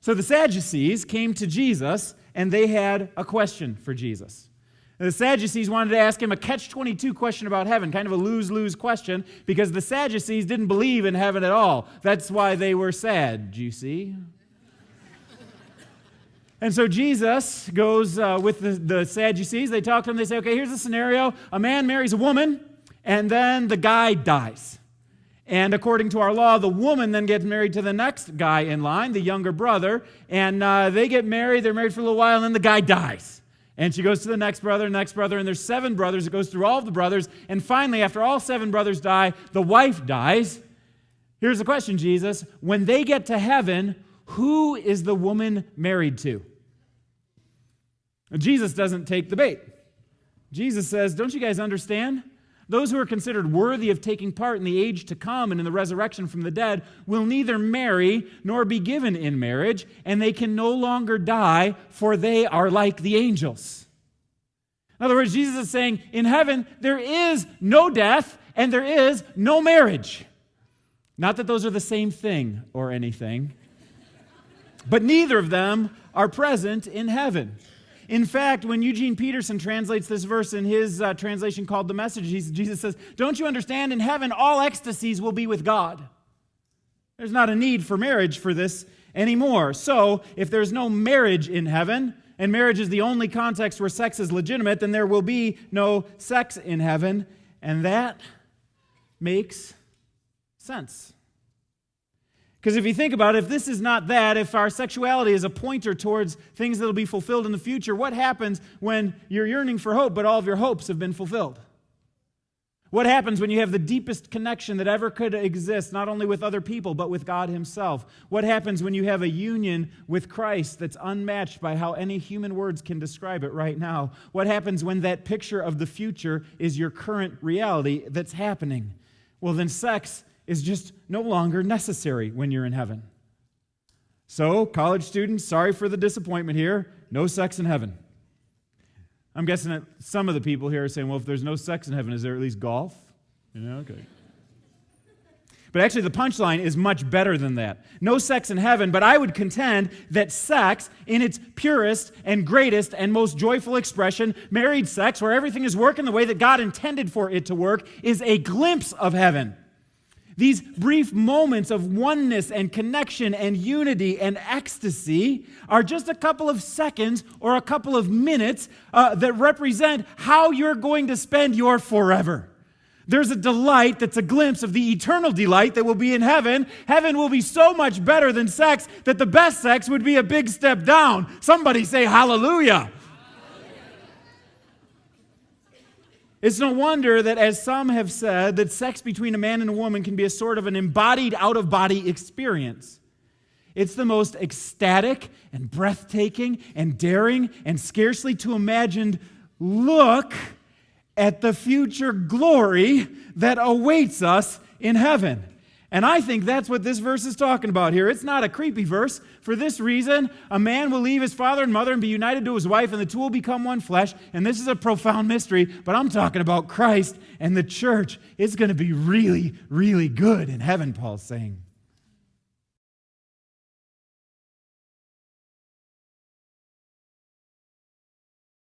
So the Sadducees came to Jesus, and they had a question for Jesus. The Sadducees wanted to ask him a catch-22 question about heaven, kind of a lose-lose question, because the Sadducees didn't believe in heaven at all. That's why they were sad, do you see? And so Jesus goes with the Sadducees. They talk to him. They say, okay, here's the scenario. A man marries a woman, and then the guy dies. And according to our law, the woman then gets married to the next guy in line, the younger brother, and they get married. They're married for a little while, and then the guy dies. And she goes to the next brother, and there's 7 brothers. It goes through all of the brothers, and finally, after all 7 brothers die, the wife dies. Here's the question, Jesus. When they get to heaven, who is the woman married to? Jesus doesn't take the bait. Jesus says, don't you guys understand? Those who are considered worthy of taking part in the age to come and in the resurrection from the dead will neither marry nor be given in marriage, and they can no longer die, for they are like the angels. In other words, Jesus is saying, in heaven, there is no death and there is no marriage. Not that those are the same thing or anything, but neither of them are present in heaven. In fact, when Eugene Peterson translates this verse in his translation called The Message, Jesus says, don't you understand? In heaven, all ecstasies will be with God. There's not a need for marriage for this anymore. So, if there's no marriage in heaven, and marriage is the only context where sex is legitimate, then there will be no sex in heaven. And that makes sense. Because if you think about it, if this is not that, if our sexuality is a pointer towards things that will be fulfilled in the future, what happens when you're yearning for hope, but all of your hopes have been fulfilled? What happens when you have the deepest connection that ever could exist, not only with other people, but with God Himself? What happens when you have a union with Christ that's unmatched by how any human words can describe it right now? What happens when that picture of the future is your current reality that's happening? Well, then sex is just no longer necessary when you're in heaven. So, college students, sorry for the disappointment here. No sex in heaven. I'm guessing that some of the people here are saying, well, if there's no sex in heaven, is there at least golf? Okay. But actually, the punchline is much better than that. No sex in heaven, but I would contend that sex, in its purest and greatest and most joyful expression, married sex, where everything is working the way that God intended for it to work, is a glimpse of heaven. These brief moments of oneness and connection and unity and ecstasy are just a couple of seconds or a couple of minutes that represent how you're going to spend your forever. There's a delight that's a glimpse of the eternal delight that will be in heaven. Heaven will be so much better than sex that the best sex would be a big step down. Somebody say hallelujah. It's no wonder that, as some have said, that sex between a man and a woman can be a sort of an embodied out-of-body experience. It's the most ecstatic and breathtaking and daring and scarcely to imagined look at the future glory that awaits us in heaven. And I think that's what this verse is talking about here. It's not a creepy verse. For this reason, a man will leave his father and mother and be united to his wife, and the two will become one flesh. And this is a profound mystery, but I'm talking about Christ and the church. It's going to be really, really good in heaven, Paul's saying.